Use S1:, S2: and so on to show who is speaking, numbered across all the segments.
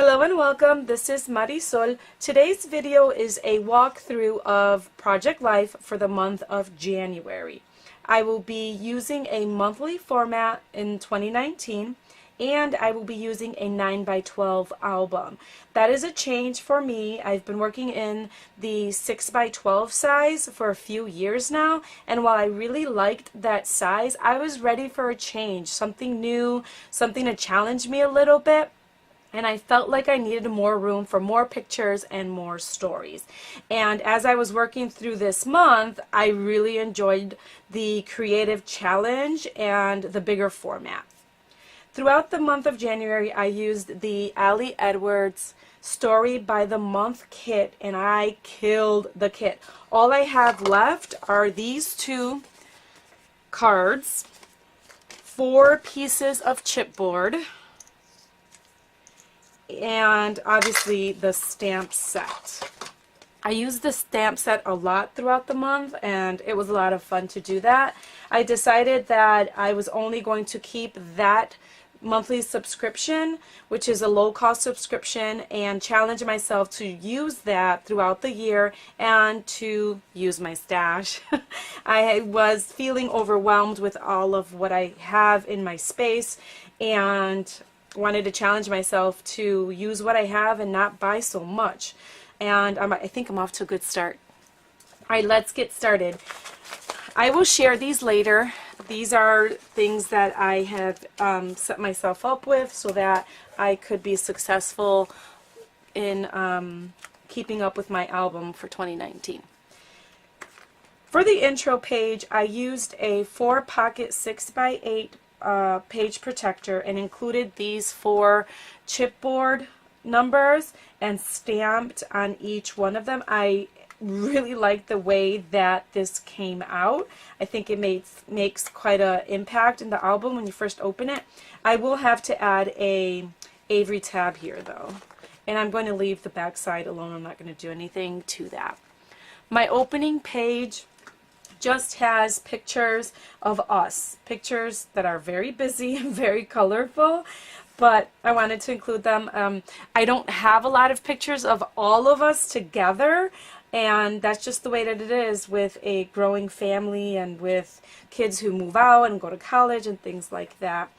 S1: Hello and welcome. This is Marisol. Today's video is a walkthrough of Project Life for the month of January. I will be using a monthly format in 2019 and I will be using a 9x12 album. That is a change for me. I've been working in the 6x12 size for a few years now, and while I really liked that size, I was ready for a change, something new, something to challenge me a little bit. And I felt like I needed more room for more pictures and more stories. And as I was working through this month, I really enjoyed the creative challenge and the bigger format. Throughout the month of January, I used the Ali Edwards Story by the Month kit, and I killed the kit. All I have left are these two cards, 4 pieces of chipboard, and obviously the stamp set. I used the stamp set a lot throughout the month and it was a lot of fun to do that. I decided that I was only going to keep that monthly subscription, which is a low-cost subscription, and challenge myself to use that throughout the year and to use my stash. I was feeling overwhelmed with all of what I have in my space and wanted to challenge myself to use what I have and not buy so much. And I think I'm off to a good start. Alright, let's get started. I will share these later. These are things that I have set myself up with so that I could be successful in keeping up with my album for 2019. For the intro page, I used a 4-pocket 6x8 page protector and included these 4 chipboard numbers and stamped on each one of them. I really like the way that this came out. I think it makes quite an impact in the album when you first open it. I will have to add a Avery tab here though, and I'm going to leave the back side alone. I'm not going to do anything to that. My opening page just has pictures of us, pictures that are very busy and very colorful, but I wanted to include them. I don't have a lot of pictures of all of us together, and that's just the way that it is with a growing family and with kids who move out and go to college and things like that.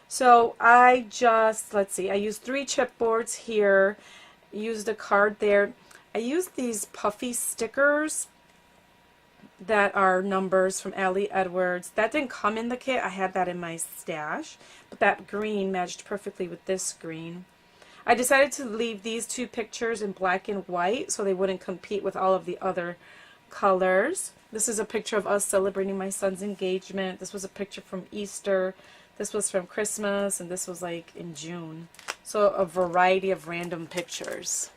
S1: So I just, let's see, I used 3 chipboards here, used a card there. I used these puffy stickers that are numbers from Ali Edwards. That didn't come in the kit. I had that in my stash, but that green matched perfectly with this green. I decided to leave these 2 pictures in black and white so they wouldn't compete with all of the other colors. This is a picture of us celebrating my son's engagement. This was a picture from Easter. This was from Christmas, and this was like in June. So a variety of random pictures.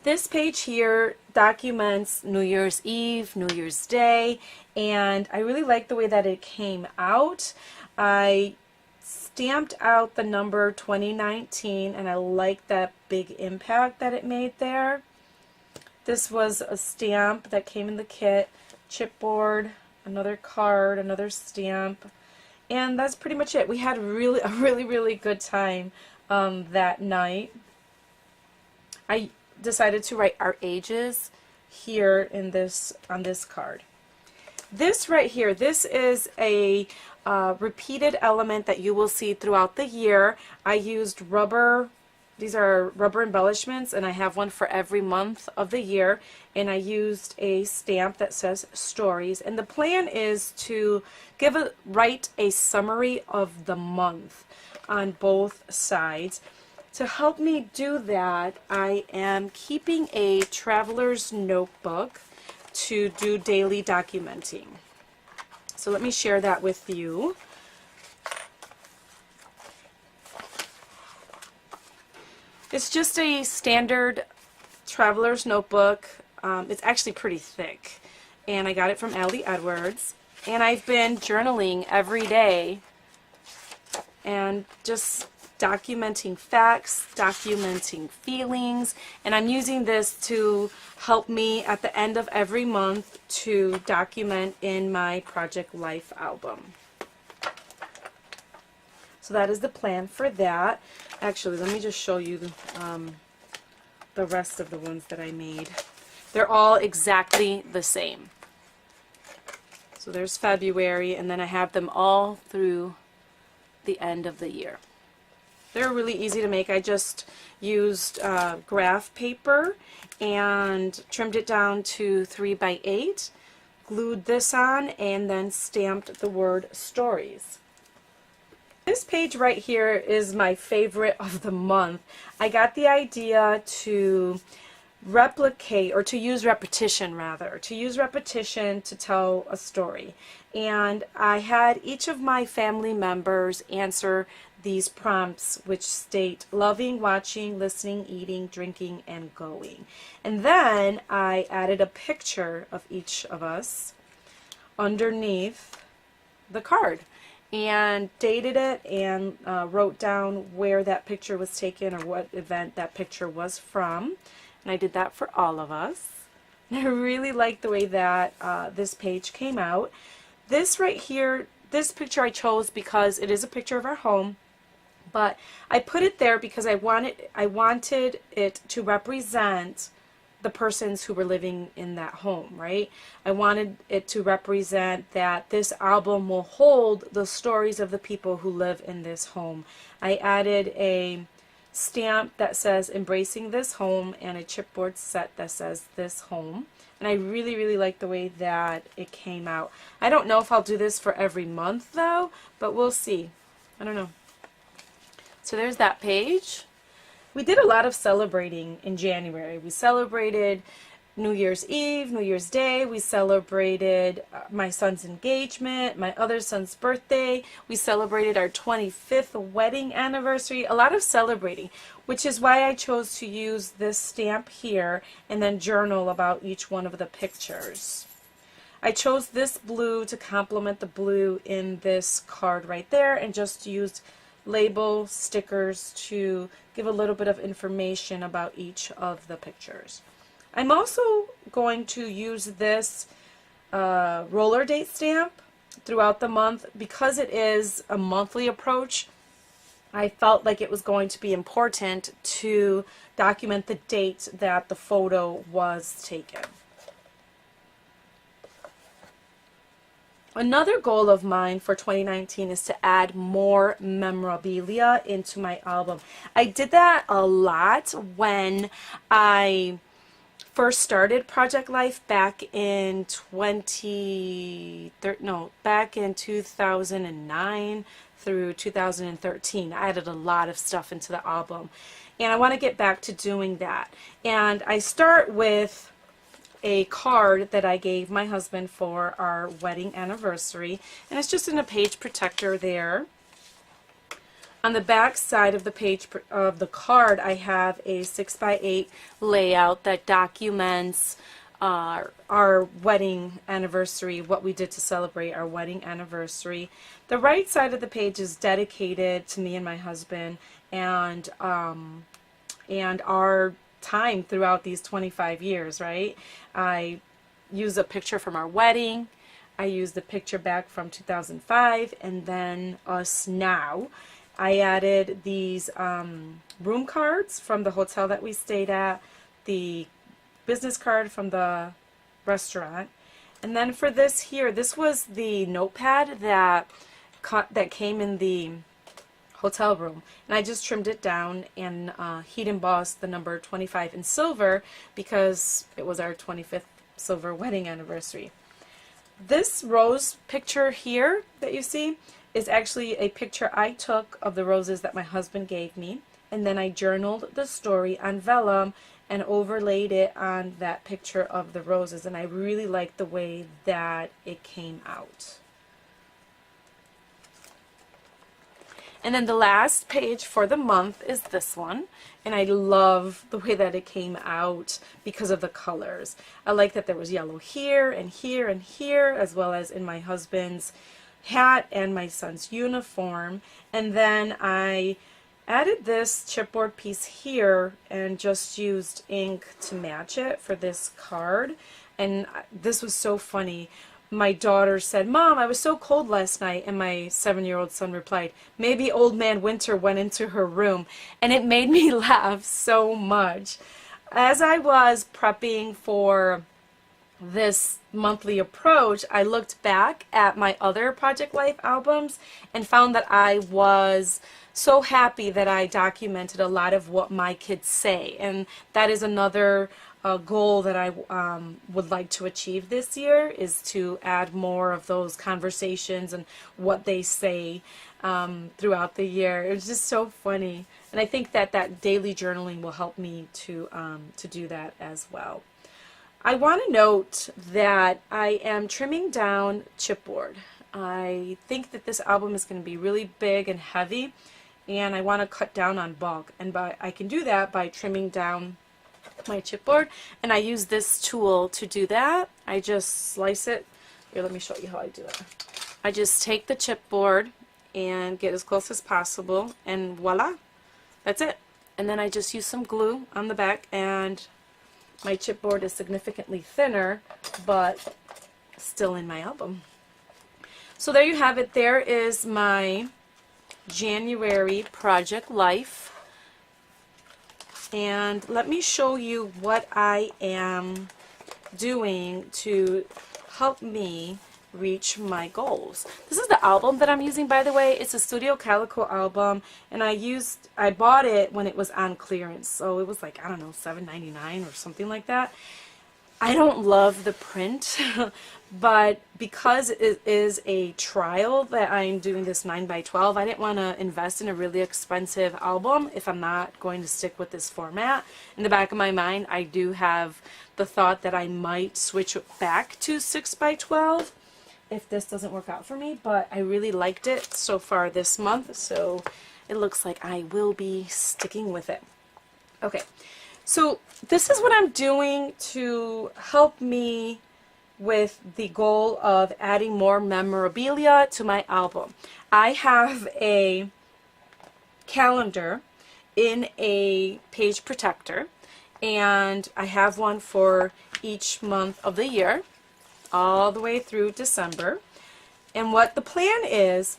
S1: This page here documents New Year's Eve, New Year's Day, and I really like the way that it came out. I stamped out the number 2019, and I like that big impact that it made there. This was a stamp that came in the kit, chipboard, another card, another stamp, and that's pretty much it. We had a really good time that night. I decided to write our ages here in this on this card. This right here, this is a repeated element that you will see throughout the year. I used rubber, these are rubber embellishments, and I have one for every month of the year, and I used a stamp that says stories, and the plan is to write a summary of the month on both sides. To help me do that, I am keeping a traveler's notebook to do daily documenting. So let me share that with you. It's just a standard traveler's notebook. It's actually pretty thick, and I got it from Ali Edwards. And I've been journaling every day and just documenting facts, documenting feelings, and I'm using this to help me at the end of every month to document in my Project Life album. So that is the plan for that. Actually, let me just show you the rest of the ones that I made. They're all exactly the same. So there's February, and then I have them all through the end of the year. They're really easy to make. I just used graph paper and trimmed it down to 3 by 8, glued this on, and then stamped the word stories. This page right here is my favorite of the month. I got the idea to replicate, or to use repetition rather, to use repetition to tell a story. And I had each of my family members answer these prompts, which state loving, watching, listening, eating, drinking, and going. And then I added a picture of each of us underneath the card and dated it and wrote down where that picture was taken or what event that picture was from. And I did that for all of us. I really like the way that this page came out. This right here, this picture I chose because it is a picture of our home, but I put it there because I wanted it to represent the persons who were living in that home, right? I wanted it to represent that this album will hold the stories of the people who live in this home. I added a stamp that says embracing this home and a chipboard set that says this home. And I really, really like the way that it came out. I don't know if I'll do this for every month though, but we'll see. I don't know. So there's that page. We did a lot of celebrating in January. We celebrated New Year's Eve, New Year's Day. We celebrated my son's engagement, my other son's birthday. We celebrated our 25th wedding anniversary. A lot of celebrating, which is why I chose to use this stamp here and then journal about each one of the pictures. I chose this blue to complement the blue in this card right there and just used label stickers to give a little bit of information about each of the pictures. I'm also going to use this roller date stamp throughout the month because it is a monthly approach. I felt like it was going to be important to document the date that the photo was taken. Another goal of mine for 2019 is to add more memorabilia into my album. I did that a lot when I first started Project Life back in 2009 through 2013. I added a lot of stuff into the album, and I want to get back to doing that. And I start with a card that I gave my husband for our wedding anniversary, and it's just in a page protector there. On the back side of the page of the card, I have a 6x8 layout that documents our wedding anniversary, what we did to celebrate our wedding anniversary. The right side of the page is dedicated to me and my husband and our time throughout these 25 years, right? I use a picture from our wedding. I used the picture back from 2005 and then us now. I added these room cards from the hotel that we stayed at, the business card from the restaurant, and then for this here, this was the notepad that came in the hotel room, and I just trimmed it down and heat embossed the number 25 in silver because it was our 25th silver wedding anniversary. This rose picture here that you see is actually a picture I took of the roses that my husband gave me, and then I journaled the story on vellum and overlaid it on that picture of the roses, and I really like the way that it came out. And then the last page for the month is this one, and I love the way that it came out because of the colors. I like that there was yellow here and here and here, as well as in my husband's hat and my son's uniform. And then I added this chipboard piece here and just used ink to match it for this card. And this was so funny. my daughter said, "Mom, I was so cold last night," and my 7-year-old son replied, "Maybe Old Man Winter went into her room," and it made me laugh so much. As I was prepping for this monthly approach, I looked back at my other Project Life albums and found that I was so happy that I documented a lot of what my kids say, and that is another goal that I would like to achieve this year, is to add more of those conversations and what they say throughout the year. It's just so funny, and I think that that daily journaling will help me to do that as well. I want to note that I am trimming down chipboard. I think that this album is going to be really big and heavy, and I want to cut down on bulk, and I can do that by trimming down my chipboard, and I use this tool to do that. I just slice it. Here, let me show you how I do it. I just take the chipboard and get as close as possible, and voila, that's it. And then I just use some glue on the back, and my chipboard is significantly thinner, but still in my album. So there you have it. There is my January Project Life. And let me show you what I am doing to help me reach my goals. This is the album that I'm using, by the way. It's a Studio Calico album, and I bought it when it was on clearance, so it was like, I don't know, $7.99 or something like that. I don't love the print, but because it is a trial that I'm doing this 9x12, I didn't want to invest in a really expensive album if I'm not going to stick with this format. In the back of my mind, I do have the thought that I might switch back to 6x12 if this doesn't work out for me, but I really liked it so far this month, so it looks like I will be sticking with it. Okay, so this is what I'm doing to help me with the goal of adding more memorabilia to my album. I have a calendar in a page protector, and I have one for each month of the year, all the way through December. And what the plan is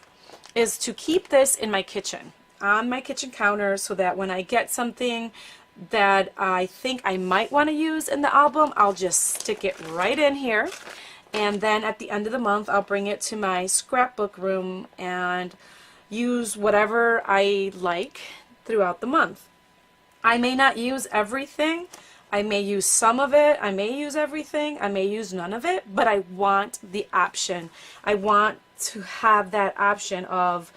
S1: to keep this in my kitchen, on my kitchen counter, so that when I get something that I think I might want to use in the album, I'll just stick it right in here. And then at the end of the month, I'll bring it to my scrapbook room and use whatever I like throughout the month. I may not use everything. I may use some of it, I may use everything, I may use none of it, but I want the option. I want to have that option of,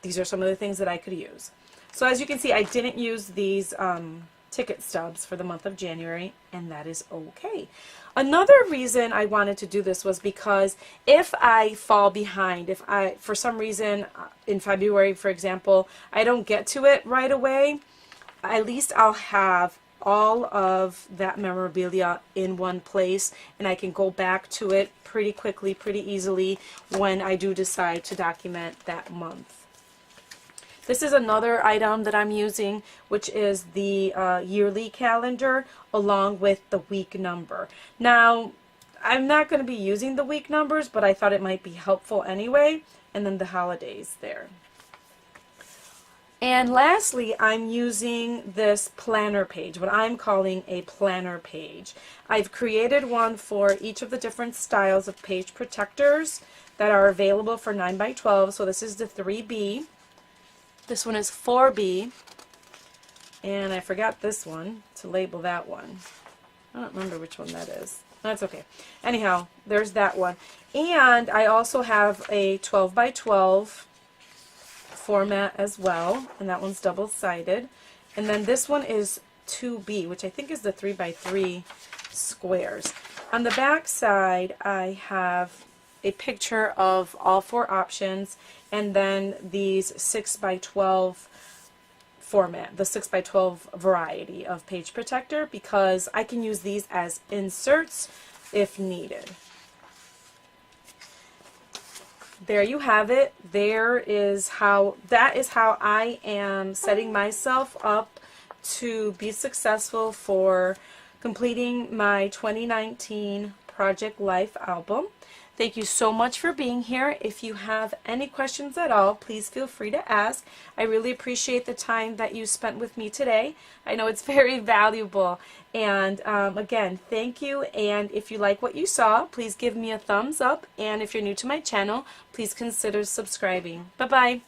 S1: these are some of the things that I could use. So as you can see, I didn't use these ticket stubs for the month of January, and that is okay. Another reason I wanted to do this was because if I fall behind, if I, for some reason in February, for example, I don't get to it right away, at least I'll have all of that memorabilia in one place, and I can go back to it pretty quickly, pretty easily when I do decide to document that month. This is another item that I'm using, which is the yearly calendar along with the week number. Now, I'm not going to be using the week numbers, but I thought it might be helpful anyway, and then the holidays there. And lastly, I'm using this planner page, what I'm calling a planner page. I've created one for each of the different styles of page protectors that are available for 9x12. So this is the 3B. This one is 4B. And I forgot this one to label that one. I don't remember which one that is. That's okay. Anyhow, there's that one. And I also have a 12x12 format as well, and that one's double-sided. And then this one is 2B, which I think is the 3x3 squares. On the back side, I have a picture of all 4 options, and then these 6x12 format, the 6x12 variety of page protector, because I can use these as inserts if needed. There you have it. That is how I am setting myself up to be successful for completing my 2019 Project Life album. Thank you so much for being here. If you have any questions at all, please feel free to ask. I really appreciate the time that you spent with me today. I know it's very valuable. And again, thank you. And if you like what you saw, please give me a thumbs up. And if you're new to my channel, please consider subscribing. Bye-bye.